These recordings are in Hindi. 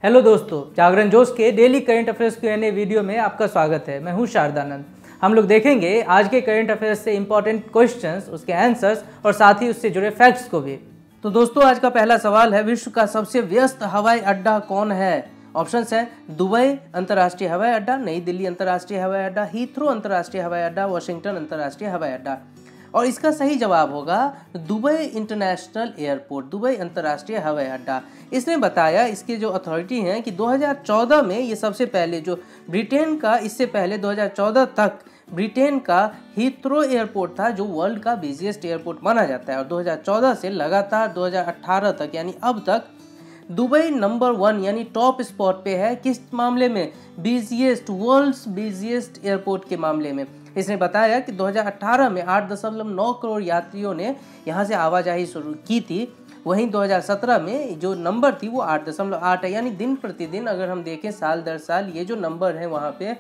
हेलो दोस्तों, जागरण जोश के daily current affairs Q&A video में आपका स्वागत है। मैं हूं शारदानंद। हम लोग देखेंगे आज के करंट अफेयर्स से इंपॉर्टेंट क्वेश्चंस, उसके आंसर्स और साथ ही उससे जुड़े फैक्ट्स को भी। तो दोस्तों, आज का पहला सवाल है, विश्व का सबसे व्यस्त हवाई अड्डा कौन है? ऑप्शंस हैं दुबई अंतर्राष्ट्रीय हवाई अड्डा, नई दिल्ली अंतर्राष्ट्रीय हवाई अड्डा, हीथ्रो अंतर्राष्ट्रीय हवाई अड्डा, वाशिंगटन अंतर्राष्ट्रीय हवाई अड्डा। और इसका सही जवाब होगा दुबई इंटरनेशनल एयरपोर्ट, दुबई अंतर्राष्ट्रीय हवाई अड्डा। इसने बताया, इसके जो अथॉरिटी हैं, कि 2014 में ये सबसे पहले जो ब्रिटेन का, इससे पहले 2014 तक ब्रिटेन का हीथ्रो एयरपोर्ट था जो वर्ल्ड का बिजिएस्ट एयरपोर्ट माना जाता है। और 2014 से लगातार 2018 तक यानी अब तक दुबई नंबर 1 यानी टॉप स्पॉट पे है। किस मामले में? बिजिएस्ट, वर्ल्ड्स बिजिएस्ट एयरपोर्ट के मामले में। इसने बताया कि 2018 में 8.9 करोड़ यात्रियों ने यहाँ से आवाजाही शुरू की थी। वहीं 2017 में जो नंबर थी वो 8.8 है। यानी दिन प्रतिदिन अगर हम देखें, साल दर साल ये जो नंबर है वहाँ पे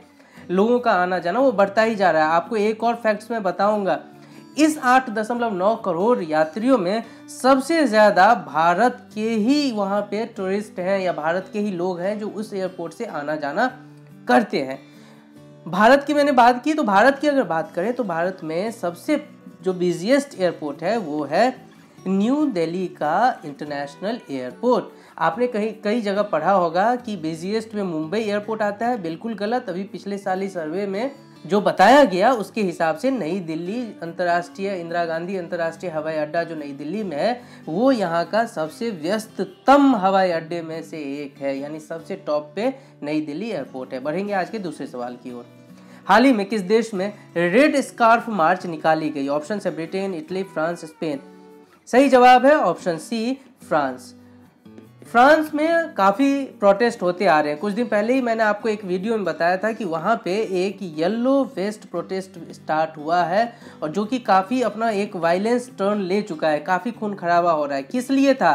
लोगों का आना जाना वो बढ़ता ही जा रहा है। आपको एक और फैक्ट्स मैं बताऊंगा, इस 8.9 करोड़ यात्रियों में सबसे ज़्यादा भारत के ही वहाँ पे टूरिस्ट हैं या भारत के ही लोग हैं जो उस एयरपोर्ट से आना जाना करते हैं। भारत की मैंने बात की, तो भारत की अगर बात करें तो भारत में सबसे जो बिजिएस्ट एयरपोर्ट है वो है न्यू दिल्ली का इंटरनेशनल एयरपोर्ट। आपने कई जगह पढ़ा होगा कि बिजिएस्ट में मुंबई एयरपोर्ट आता है। बिल्कुल गलत। अभी पिछले साल ही सर्वे में जो बताया गया उसके हिसाब से नई दिल्ली अंतर्राष्ट्रीय, इंदिरा गांधी अंतर्राष्ट्रीय हवाई अड्डा जो नई दिल्ली में है वो यहाँ का सबसे व्यस्ततम हवाई अड्डे में से एक है। यानी सबसे टॉप पे नई दिल्ली एयरपोर्ट है। बढ़ेंगे आज के दूसरे सवाल की ओर। हाल ही में किस देश में रेड स्कार्फ मार्च निकाली गई? ऑप्शन है ब्रिटेन, इटली, फ्रांस, स्पेन। सही जवाब है ऑप्शन सी, फ्रांस। फ्रांस में काफ़ी प्रोटेस्ट होते आ रहे हैं। कुछ दिन पहले ही मैंने आपको एक वीडियो में बताया था कि वहाँ पे एक येलो वेस्ट प्रोटेस्ट स्टार्ट हुआ है और जो कि काफ़ी अपना एक वायलेंस टर्न ले चुका है। काफ़ी खून खराबा हो रहा है। किस लिए था?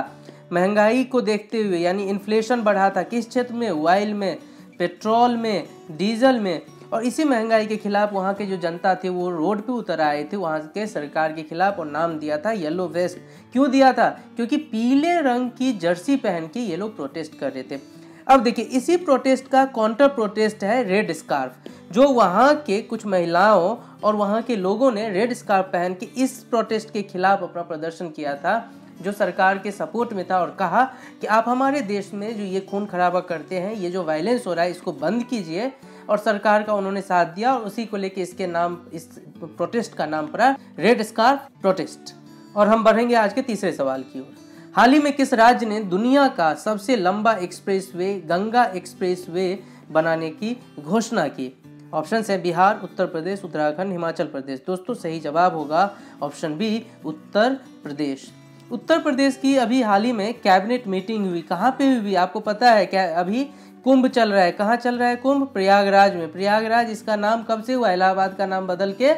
महंगाई को देखते हुए, यानी इन्फ्लेशन बढ़ा था। किस क्षेत्र में? ऑयल में, पेट्रोल में, डीजल में। और इसी महंगाई के खिलाफ वहाँ के जो जनता थे वो रोड पे उतर आए थे वहाँ के सरकार के खिलाफ, और नाम दिया था येलो वेस्ट। क्यों दिया था? क्योंकि पीले रंग की जर्सी पहन के ये लोग प्रोटेस्ट कर रहे थे। अब देखिए, इसी प्रोटेस्ट का काउंटर प्रोटेस्ट है रेड स्कार्फ, जो वहाँ के कुछ महिलाओं और वहाँ के लोगों ने रेड स्कार्फ पहन के इस प्रोटेस्ट के खिलाफ अपना प्रदर्शन किया था, जो सरकार के सपोर्ट में था, और कहा कि आप हमारे देश में जो ये खून खराबा करते हैं, ये जो वायलेंस हो रहा है, इसको बंद कीजिए। और सरकार का उन्होंने साथ दिया और उसी को लेके इसके नाम, इस प्रोटेस्ट का नाम पड़ा रेड स्कार्फ प्रोटेस्ट। और हम बढ़ेंगे आज के तीसरे सवाल की ओर। हाल ही में किस राज्य ने दुनिया का सबसे लंबा एक्सप्रेसवे, गंगा एक्सप्रेसवे बनाने की घोषणा की? ऑप्शन है बिहार, उत्तर प्रदेश, उत्तराखंड, हिमाचल प्रदेश। दोस्तों, सही जवाब होगा ऑप्शन बी, उत्तर प्रदेश। उत्तर प्रदेश की अभी हाल ही में कैबिनेट मीटिंग हुई। कहाँ पे हुई आपको पता है क्या? अभी कुंभ चल रहा है। कहाँ चल रहा है कुंभ? प्रयागराज में। प्रयागराज, इसका नाम कब से हुआ? इलाहाबाद का नाम बदल के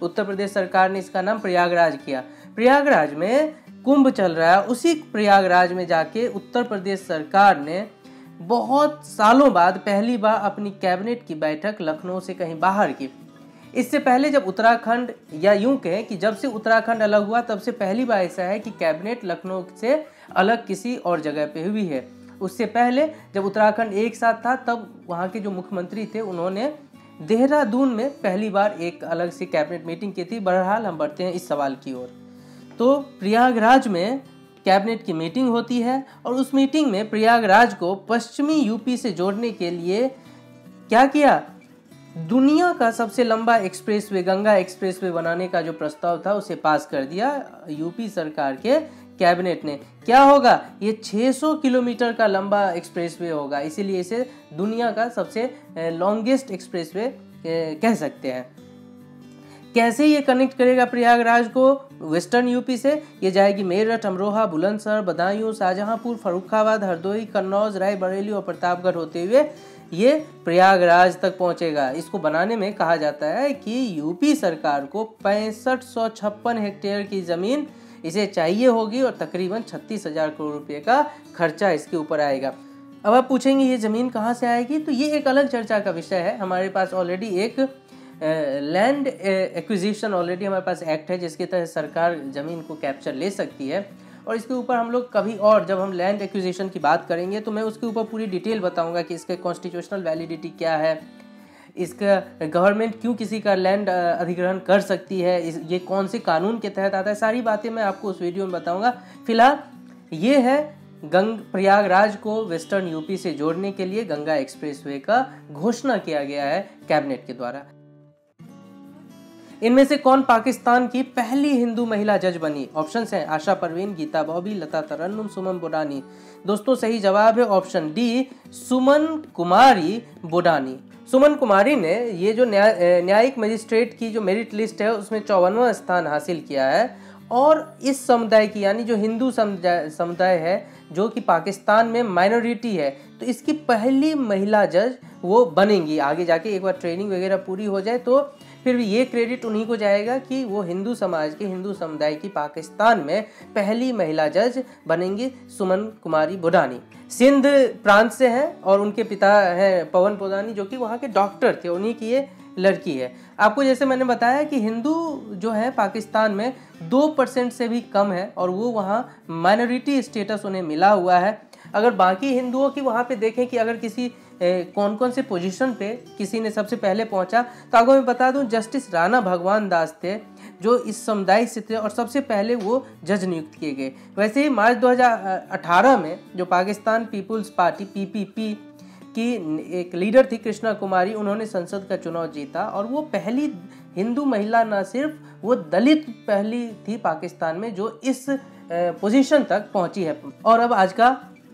उत्तर प्रदेश सरकार ने इसका नाम प्रयागराज किया। प्रयागराज में कुंभ चल रहा है। उसी प्रयागराज में जाके उत्तर प्रदेश सरकार ने बहुत सालों बाद पहली बार अपनी कैबिनेट की बैठक लखनऊ से कहीं बाहर की। इससे पहले जब उत्तराखंड, या यूं कहें कि जब से उत्तराखंड अलग हुआ तब से पहली बार ऐसा है कि कैबिनेट लखनऊ से अलग किसी और जगह पे हुई है। उससे पहले जब उत्तराखंड एक साथ था तब वहाँ के जो मुख्यमंत्री थे उन्होंने देहरादून में पहली बार एक अलग से कैबिनेट मीटिंग की थी। बहरहाल हम बढ़ते हैं इस सवाल की ओर। तो प्रयागराज में कैबिनेट की मीटिंग होती है और उस मीटिंग में प्रयागराज को पश्चिमी यूपी से जोड़ने के लिए क्या किया? दुनिया का सबसे लंबा एक्सप्रेसवे, गंगा एक्सप्रेसवे बनाने का जो प्रस्ताव था उसे पास कर दिया यूपी सरकार के कैबिनेट ने। क्या होगा? ये 600 किलोमीटर का लंबा एक्सप्रेसवे होगा, इसीलिए इसे दुनिया का सबसे लॉन्गेस्ट एक्सप्रेसवे कह सकते हैं। कैसे ये कनेक्ट करेगा प्रयागराज को वेस्टर्न यूपी से? ये जाएगी मेरठ, अमरोहा, बुलंदशहर, बदायूं, शाहजहांपुर, फर्रुखाबाद, हरदोई, कन्नौज, रायबरेली और प्रतापगढ़ होते हुए ये प्रयागराज तक पहुंचेगा। इसको बनाने में कहा जाता है कि यूपी सरकार को 6556 हेक्टेयर की जमीन इसे चाहिए होगी और तकरीबन 36,000 करोड़ रुपए का खर्चा इसके ऊपर आएगा। अब आप पूछेंगे ये ज़मीन कहाँ से आएगी? तो ये एक अलग चर्चा का विषय है। हमारे पास ऑलरेडी एक लैंड एक्विजिशन, ऑलरेडी हमारे पास एक्ट है जिसके तहत सरकार ज़मीन को कैप्चर ले सकती है। और इसके ऊपर हम लोग कभी और जब हम लैंड एक्विजिशन की बात करेंगे तो मैं उसके ऊपर पूरी डिटेल बताऊंगा कि इसके कॉन्स्टिट्यूशनल वैलिडिटी क्या है, इसका गवर्नमेंट क्यों किसी का लैंड अधिग्रहण कर सकती है, ये कौन से कानून के तहत आता है, सारी बातें मैं आपको उस वीडियो में बताऊंगा। फिलहाल ये है प्रयागराज को वेस्टर्न यूपी से जोड़ने के लिए गंगा एक्सप्रेसवे का घोषणा किया गया है कैबिनेट के द्वारा। इनमें से कौन पाकिस्तान की पहली हिंदू महिला जज बनी? ऑप्शंस हैं आशा परवीन, गीता बॉबी, लता तरन्नुम, सुमन बोडानी। दोस्तों सही जवाब है ऑप्शन डी, सुमन कुमारी बोडानी। सुमन कुमारी ने ये जो न्यायिक मजिस्ट्रेट की जो मेरिट लिस्ट है उसमें 54वां स्थान हासिल किया है और इस समुदाय की यानी जो हिंदू समुदाय है जो कि पाकिस्तान में माइनॉरिटी है तो इसकी पहली महिला जज वो बनेंगी। आगे जाके एक बार ट्रेनिंग वगैरह पूरी हो जाए तो फिर भी ये क्रेडिट उन्हीं को जाएगा कि वो हिंदू समाज के हिंदू समुदाय की पाकिस्तान में पहली महिला जज बनेंगी सुमन कुमारी बोडानी। सिंध प्रांत से हैं और उनके पिता हैं पवन बोडानी जो कि वहाँ के डॉक्टर थे, उन्हीं की ये लड़की है। आपको जैसे मैंने बताया कि हिंदू जो है पाकिस्तान में 2% से भी कम है और वो वहाँ माइनॉरिटी स्टेटस उन्हें मिला हुआ है। अगर बाकी हिंदुओं की वहाँ पे देखें कि अगर किसी कौन कौन से पोजीशन पे किसी ने सबसे पहले पहुंचा तो आपको मैं बता दूं जस्टिस राणा भगवान दास थे जो इस समुदाय से थे और सबसे पहले वो जज नियुक्त किए गए। वैसे ही मार्च 2018 में जो पाकिस्तान पीपुल्स पार्टी पीपीपी की एक लीडर थी कृष्णा कुमारी, उन्होंने संसद का चुनाव जीता और वो पहली हिंदू महिला न सिर्फ वो दलित पहली थी पाकिस्तान में जो इस पोजीशन तक पहुंची है। और अब आज का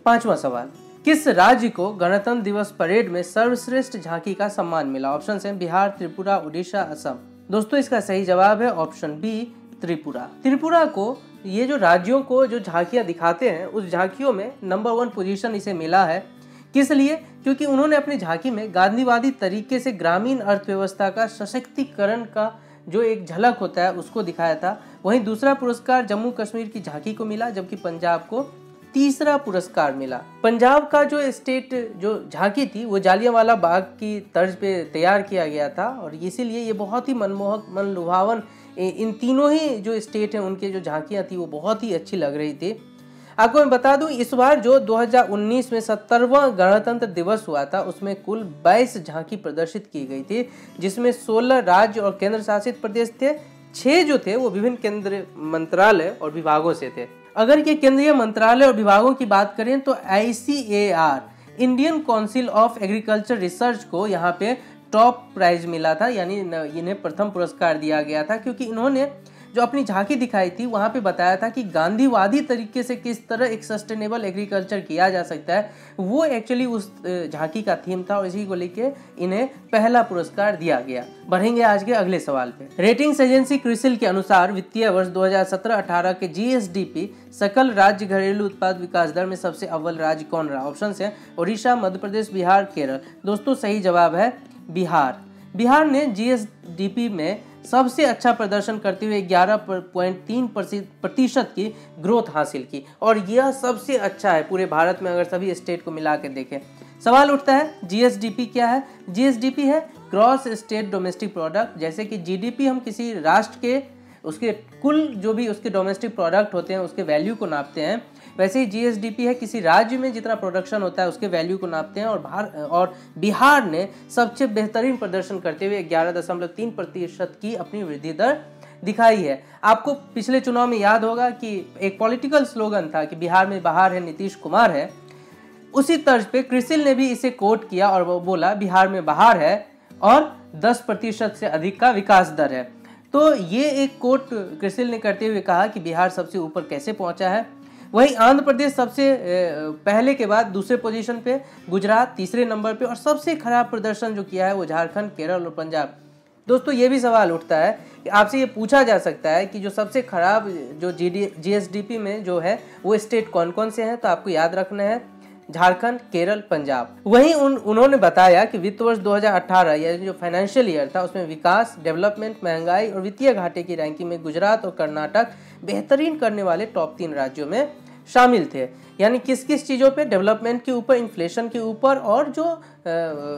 5वां सवाल, किस राज्य को गणतंत्र दिवस परेड में सर्वश्रेष्ठ झांकी का सम्मान मिला? ऑप्शन हैं बिहार, त्रिपुरा, उड़ीसा, असम। दोस्तों इसका सही जवाब है ऑप्शन बी, त्रिपुरा। त्रिपुरा को ये जो राज्यों को जो झांकियां दिखाते हैं उस झांकियों में नंबर 1 पोजीशन इसे मिला है। किस लिए? क्योंकि उन्होंने अपनी झांकी में गांधीवादी तरीके से ग्रामीण अर्थव्यवस्था का सशक्तिकरण का जो एक झलक होता है उसको दिखाया था। वहीं दूसरा पुरस्कार जम्मू कश्मीर की झांकी को मिला जबकि पंजाब को तीसरा पुरस्कार मिला। पंजाब का जो स्टेट जो झांकी थी वो जालियांवाला बाग की तर्ज पे तैयार किया गया था और इसीलिए ये बहुत ही मनमोहक मन लुभावन इन तीनों ही जो स्टेट हैं उनके जो झांकियां थी वो बहुत ही अच्छी लग रही थी। आपको मैं बता दूं इस बार जो 2019 में 70वां गणतंत्र दिवस हुआ था उसमें कुल 22 झांकी प्रदर्शित की गई थी जिसमें 16 राज्य और केंद्र शासित प्रदेश थे, 6 जो थे वो विभिन्न केंद्रीय मंत्रालय और विभागों से थे। अगर ये केंद्रीय मंत्रालय और विभागों की बात करें तो ICAR Indian council of agriculture research को यहाँ पे टॉप प्राइज मिला था, यानी इन्हें प्रथम पुरस्कार दिया गया था क्योंकि इन्होंने जो अपनी झांकी दिखाई थी वहाँ पे बताया था कि गांधीवादी तरीके से किस तरह एक सस्टेनेबल एग्रीकल्चर किया जा सकता है। वो एक्चुअली उस झांकी का थीम था और इसी को लेके इन्हें पहला पुरस्कार दिया गया। बढ़ेंगे आज के अगले सवाल पे। रेटिंग्स एजेंसी क्रिसिल के अनुसार वित्तीय वर्ष 2017-18 के GSDP सकल राज्य घरेलू उत्पाद विकास दर में सबसे अव्वल राज्य कौन रहा? ऑप्शन है उड़ीसा, मध्य प्रदेश, बिहार, केरल। दोस्तों सही जवाब है बिहार। बिहार ने GSDP में सबसे अच्छा प्रदर्शन करते हुए 11.3% की ग्रोथ हासिल की और यह सबसे अच्छा है पूरे भारत में अगर सभी स्टेट को मिला के देखें। सवाल उठता है GSDP क्या है? GSDP है ग्रॉस स्टेट डोमेस्टिक प्रोडक्ट। जैसे कि GDP हम किसी राष्ट्र के उसके कुल जो भी उसके डोमेस्टिक प्रोडक्ट होते हैं उसके वैल्यू को नापते हैं, वैसे ही GSDP है किसी राज्य में जितना प्रोडक्शन होता है उसके वैल्यू को नापते हैं और बिहार ने सबसे बेहतरीन प्रदर्शन करते हुए 11.3% की अपनी वृद्धि दर दिखाई है। आपको पिछले चुनाव में याद होगा कि एक पॉलिटिकल स्लोगन था कि बिहार में बहार है, नीतीश कुमार है। उसी तर्ज पे क्रिसिल ने भी इसे कोट किया और वो बोला बिहार में बहार है और 10% से अधिक का विकास दर है। तो ये एक कोट क्रिसिल ने करते हुए कहा कि बिहार सबसे ऊपर कैसे पहुंचा है। वहीं आंध्र प्रदेश सबसे पहले के बाद दूसरे पोजीशन पे, गुजरात तीसरे नंबर पे और सबसे खराब प्रदर्शन जो किया है वो झारखंड, केरल और पंजाब। दोस्तों ये भी सवाल उठता है कि आपसे ये पूछा जा सकता है कि जो सबसे खराब जो GSDP में जो है वो स्टेट कौन कौन से हैं, तो आपको याद रखना है झारखंड, केरल, पंजाब। वहीं उन्होंने बताया कि वित्त वर्ष 2018 यानी जो फाइनेंशियल ईयर था उसमें विकास, डेवलपमेंट, महंगाई और वित्तीय घाटे की रैंकिंग में गुजरात और कर्नाटक बेहतरीन करने वाले टॉप 3 राज्यों में शामिल थे। यानी किस किस चीज़ों पे? डेवलपमेंट के ऊपर, इन्फ्लेशन के ऊपर और जो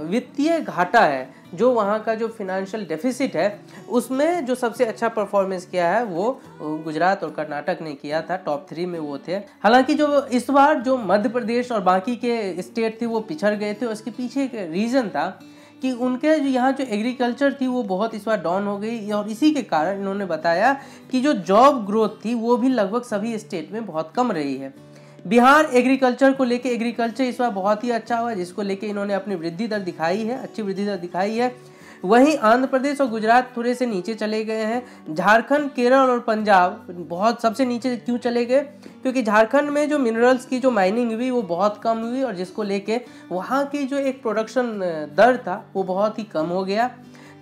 वित्तीय घाटा है जो वहाँ का जो फिनेंशियल डेफिसिट है उसमें जो सबसे अच्छा परफॉर्मेंस किया है वो गुजरात और कर्नाटक ने किया था, टॉप 3 में वो थे। हालांकि जो इस बार जो मध्य प्रदेश और बाकी के स्टेट थे वो पिछड़ गए थे। उसके पीछे एक रीज़न था कि उनके जो यहाँ जो एग्रीकल्चर थी वो बहुत इस बार डाउन हो गई, और इसी के कारण इन्होंने बताया कि जो जॉब ग्रोथ थी वो भी लगभग सभी स्टेट में बहुत कम रही है। बिहार एग्रीकल्चर को लेके एग्रीकल्चर इस बार बहुत ही अच्छा हुआ, जिसको लेके इन्होंने अपनी वृद्धि दर दिखाई है, अच्छी वृद्धि दर दिखाई है। वहीं आंध्र प्रदेश और गुजरात थोड़े से नीचे चले गए हैं। झारखंड, केरल और पंजाब बहुत सबसे नीचे क्यों चले गए? क्योंकि झारखंड में जो मिनरल्स की जो माइनिंग हुई वो बहुत कम हुई, और जिसको लेके वहाँ की जो एक प्रोडक्शन दर था वो बहुत ही कम हो गया।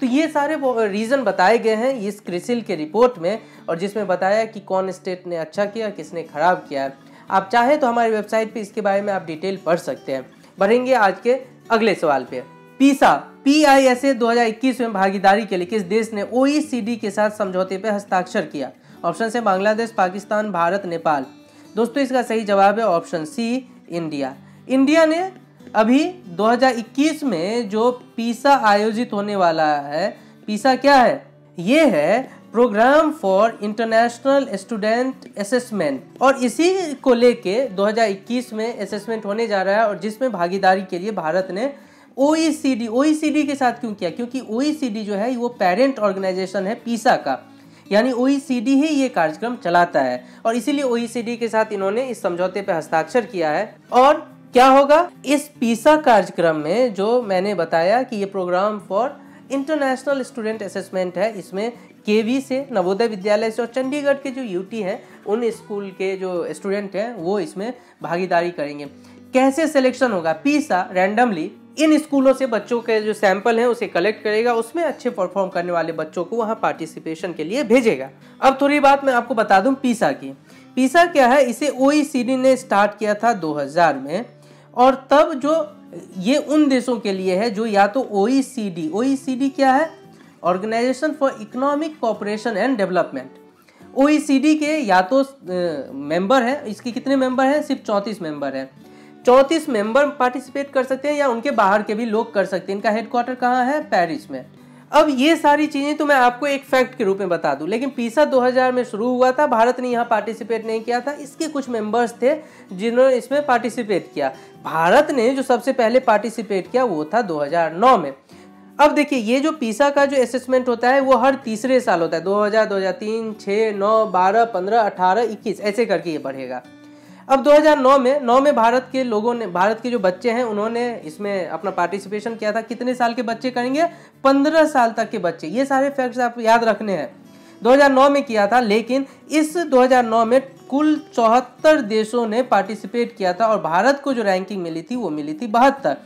तो ये सारे रीज़न बताए गए हैं इस क्रिसिल के रिपोर्ट में, और जिसमें बताया कि कौन स्टेट ने अच्छा किया, किसने खराब किया है। आप चाहें तो हमारी वेबसाइट पे इसके बारे में आप डिटेल पढ़ सकते हैं। बढ़ेंगे आज के अगले सवाल पे। PISA 2021 में भागीदारी के लिए किस देश ने OECD के साथ समझौते पे हस्ताक्षर किया? ऑप्शन है बांग्लादेश, पाकिस्तान, भारत, नेपाल। दोस्तों इसका सही जवाब है ऑप्शन सी, इंडिया। इंडिया ने अभी 2021 में जो PISA आयोजित होने वाला है, PISA क्या है? ये है programme for international student assessment, और इसी को लेके 2021 में असेसमेंट होने जा रहा है, और जिसमें भागीदारी के लिए भारत ने OECD के साथ क्यों किया? क्योंकि OECD जो है वो पेरेंट ऑर्गेनाइजेशन है PISA का, यानी OECD ही ये कार्यक्रम चलाता है, और इसीलिए OECD के साथ इन्होंने इस समझौते पर हस्ताक्षर किया है। और क्या होगा इस PISA कार्यक्रम में, जो मैंने बताया कि ये programme for international student assessment है, इसमें KV से, नवोदय विद्यालय से और चंडीगढ़ के जो UT हैं उन स्कूल के जो स्टूडेंट हैं वो इसमें भागीदारी करेंगे। कैसे सिलेक्शन होगा? PISA रैंडमली इन स्कूलों से बच्चों के जो सैंपल हैं उसे कलेक्ट करेगा, उसमें अच्छे परफॉर्म करने वाले बच्चों को वहाँ पार्टिसिपेशन के लिए भेजेगा। अब थोड़ी बात मैं आपको बता दूं PISA की। PISA क्या है? इसे OECD ने स्टार्ट किया था 2000 में, और तब जो ये उन देशों के लिए है जो या तो OECD क्या है? Organisation for economic cooperation and development. OECD के या तो मेंबर हैं, इसके कितने मेंबर हैं? सिर्फ 34 मेंबर हैं। 34 मेंबर पार्टिसिपेट कर सकते हैं, या उनके बाहर के भी लोग कर सकते हैं। इनका हेडक्वार्टर कहाँ है? पेरिस में। अब ये सारी चीज़ें तो मैं आपको एक फैक्ट के रूप में बता दूं, लेकिन PISA 2000 में शुरू हुआ था, भारत ने यहाँ पार्टिसिपेट नहीं किया था। इसके कुछ मेंबर्स थे जिन्होंने इसमें पार्टिसिपेट किया। भारत ने जो सबसे पहले पार्टिसिपेट किया वो था 2009 में। अब देखिए ये जो PISA का जो असेसमेंट होता है वो हर तीसरे साल होता है, 2000, 2003, 6, 9, 12, 15, 18, 21 ऐसे करके ये बढ़ेगा। अब 2009 में भारत के लोगों ने, भारत के जो बच्चे हैं उन्होंने इसमें अपना पार्टिसिपेशन किया था। कितने साल के बच्चे करेंगे? 15 साल तक के बच्चे। ये सारे फैक्ट्स आप याद रखने हैं। 2009 में किया था, लेकिन इस 2009 में कुल 74 देशों ने पार्टिसिपेट किया था, और भारत को जो रैंकिंग मिली थी वो मिली थी 72।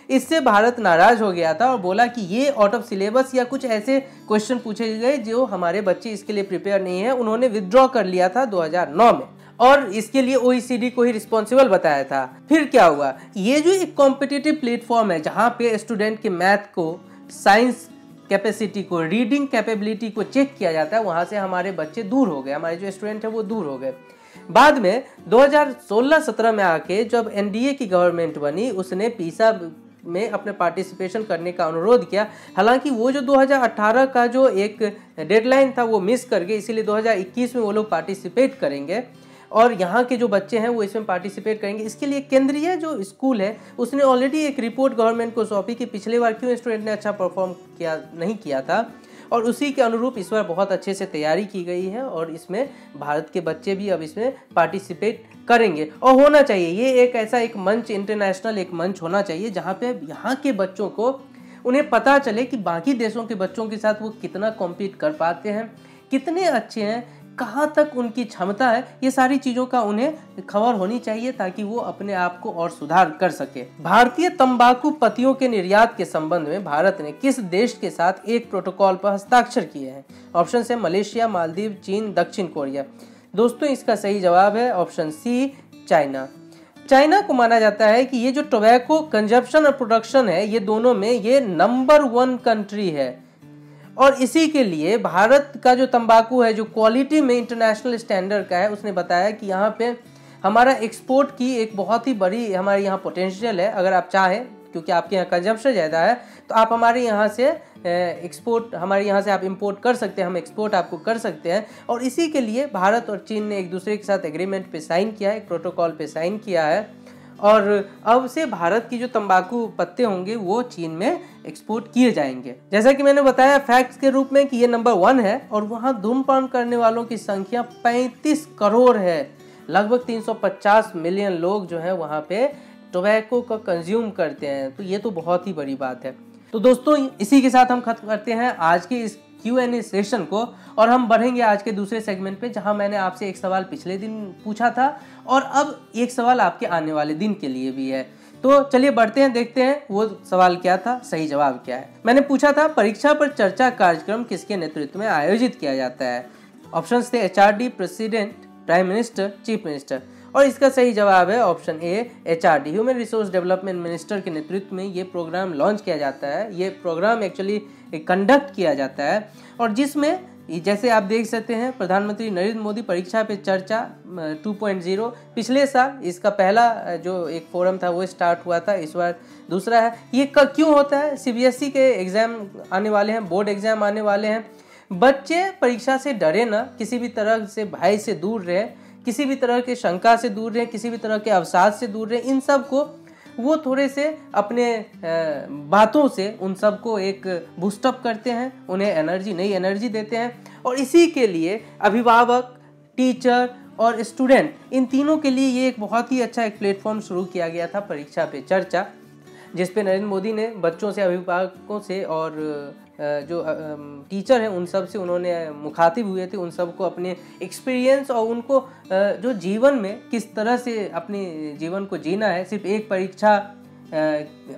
इससे भारत नाराज हो गया था और बोला कि ये आउट ऑफ सिलेबस या कुछ ऐसे क्वेश्चन पूछे गए जो हमारे बच्चे इसके लिए प्रिपेयर नहीं है। उन्होंने विथड्रॉ कर लिया था 2009 में, और इसके लिए OECD को ही रिस्पॉन्सिबल बताया था। फिर क्या हुआ? ये जो एक कॉम्पिटिटिव प्लेटफॉर्म है जहाँ पे स्टूडेंट के मैथ को, साइंस कैपेसिटी को, रीडिंग कैपेबिलिटी को चेक किया जाता है, वहाँ से हमारे बच्चे दूर हो गए, हमारे जो स्टूडेंट है वो दूर हो गए। बाद में 2016-17 में आके जब NDA की गवर्नमेंट बनी, उसने PISA में अपने पार्टिसिपेशन करने का अनुरोध किया। हालांकि वो जो 2018 का जो एक डेडलाइन था वो मिस कर गए, इसीलिए 2021 में वो लोग पार्टिसिपेट करेंगे, और यहाँ के जो बच्चे हैं वो इसमें पार्टिसिपेट करेंगे। इसके लिए केंद्रीय जो स्कूल है उसने ऑलरेडी एक रिपोर्ट गवर्नमेंट को सौंपी कि पिछले बार क्यों स्टूडेंट ने अच्छा परफॉर्म नहीं किया था, और उसी के अनुरूप इस बार बहुत अच्छे से तैयारी की गई है, और इसमें भारत के बच्चे भी अब इसमें पार्टिसिपेट करेंगे। और होना चाहिए, ये एक ऐसा एक मंच, इंटरनेशनल एक मंच होना चाहिए जहाँ पे यहाँ के बच्चों को, उन्हें पता चले कि बाकी देशों के बच्चों के साथ वो कितना कॉम्पीट कर पाते हैं, कितने अच्छे हैं, कहाँ तक उनकी क्षमता है। ये सारी चीज़ों का उन्हें खबर होनी चाहिए ताकि वो अपने आप को और सुधार कर सके। भारतीय तंबाकू पत्तियों के निर्यात के संबंध में भारत ने किस देश के साथ एक प्रोटोकॉल पर हस्ताक्षर किए हैं? ऑप्शन है मलेशिया, मालदीव, चीन, दक्षिण कोरिया। दोस्तों इसका सही जवाब है ऑप्शन सी, चाइना। चाइना को माना जाता है कि ये जो टोबैको कंजप्शन और प्रोडक्शन है, ये दोनों में ये नंबर 1 कंट्री है, और इसी के लिए भारत का जो तंबाकू है, जो क्वालिटी में इंटरनेशनल स्टैंडर्ड का है, उसने बताया कि यहाँ पे हमारा एक्सपोर्ट की एक बहुत ही बड़ी हमारे यहाँ पोटेंशियल है। अगर आप चाहें क्योंकि आपके यहाँ कंजम्पशन ज़्यादा है, तो आप हमारे यहाँ से एक्सपोर्ट, हमारे यहाँ से आप इंपोर्ट कर सकते हैं, हम एक्सपोर्ट आपको कर सकते हैं। और इसी के लिए भारत और चीन ने एक दूसरे के साथ एग्रीमेंट पे साइन किया है, एक प्रोटोकॉल पे साइन किया है, और अब से भारत की जो तंबाकू पत्ते होंगे वो चीन में एक्सपोर्ट किए जाएंगे। जैसा कि मैंने बताया फैक्ट्स के रूप में कि ये नंबर 1 है, और वहाँ धूम्रपान करने वालों की संख्या 35 करोड़ है। लगभग 350 मिलियन लोग जो है वहाँ पे टोबैको को कंज्यूम करते हैं, तो ये तो बहुत ही बड़ी बात है। तो दोस्तों इसी के साथ हम खत्म करते हैं आज के इस Q&A सेशन को, और हम बढ़ेंगे आज के दूसरे सेगमेंट पे, जहां मैंने आपसे एक सवाल पिछले दिन पूछा था और अब एक सवाल आपके आने वाले दिन के लिए भी है। तो चलिए बढ़ते हैं, देखते हैं वो सवाल क्या था, सही जवाब क्या है। मैंने पूछा था परीक्षा पर चर्चा कार्यक्रम किसके नेतृत्व में आयोजित किया जाता है। ऑप्शंस थे HRD, president, prime minister, chief minister, और इसका सही जवाब है option A HRD, human resource development minister के नेतृत्व में ये प्रोग्राम लॉन्च किया जाता है। ये प्रोग्राम एक्चुअली कंडक्ट किया जाता है, और जिसमें जैसे आप देख सकते हैं प्रधानमंत्री नरेंद्र मोदी परीक्षा पे चर्चा 2.0 पिछले साल इसका पहला जो एक फोरम था वो स्टार्ट हुआ था, इस बार दूसरा है। ये क्यों होता है? CBSE के एग्जाम आने वाले हैं, बोर्ड एग्जाम आने वाले हैं, बच्चे परीक्षा से डरे ना, किसी भी तरह से भय से दूर रहे, किसी भी तरह के शंका से दूर रहे, किसी भी तरह के अवसाद से दूर रहे, इन सब को वो थोड़े से अपने बातों से उन सबको एक बूस्टअप करते हैं, उन्हें एनर्जी, नई एनर्जी देते हैं। और इसी के लिए अभिभावक, टीचर और स्टूडेंट, इन तीनों के लिए ये एक बहुत ही अच्छा एक प्लेटफॉर्म शुरू किया गया था परीक्षा पे चर्चा, जिस पे नरेंद्र मोदी ने बच्चों से, अभिभावकों से और जो टीचर हैं उन सब से उन्होंने मुखातिब हुए थे, उन सबको अपने एक्सपीरियंस और उनको जो जीवन में किस तरह से अपने जीवन को जीना है। सिर्फ एक परीक्षा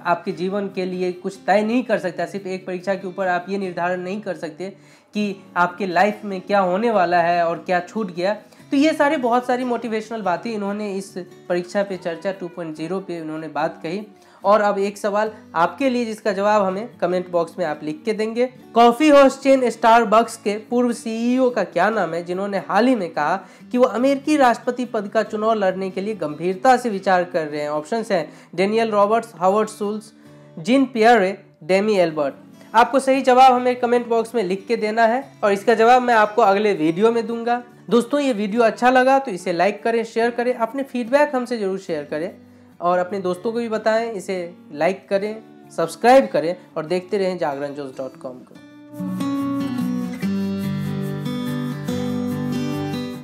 आपके जीवन के लिए कुछ तय नहीं कर सकता, सिर्फ एक परीक्षा के ऊपर आप ये निर्धारण नहीं कर सकते कि आपके लाइफ में क्या होने वाला है और क्या छूट गया। तो ये सारे बहुत सारी मोटिवेशनल बातें इन्होंने इस परीक्षा पे चर्चा 2.0 पे इन्होंने बात कही। और अब एक सवाल आपके लिए जिसका जवाब हमें कमेंट बॉक्स में आप लिख के देंगे। कॉफी हाउस चेन स्टारबक्स के पूर्व CEO का क्या नाम है, जिन्होंने हाल ही में कहा कि वो अमेरिकी राष्ट्रपति पद का चुनाव लड़ने के लिए गंभीरता से विचार कर रहे हैं। ऑप्शंस हैं Daniel Roberts, Howard Schultz, Jean Pierre, Demi Albert. आपको सही जवाब हमें कमेंट बॉक्स में लिख के देना है, और इसका जवाब मैं आपको अगले वीडियो में दूंगा। दोस्तों ये वीडियो अच्छा लगा तो इसे लाइक करें, शेयर करें, अपने फीडबैक हमसे जरूर शेयर करें, और अपने दोस्तों को भी बताएं, इसे लाइक करें, सब्सक्राइब करें और देखते रहें JagranJosh.com को।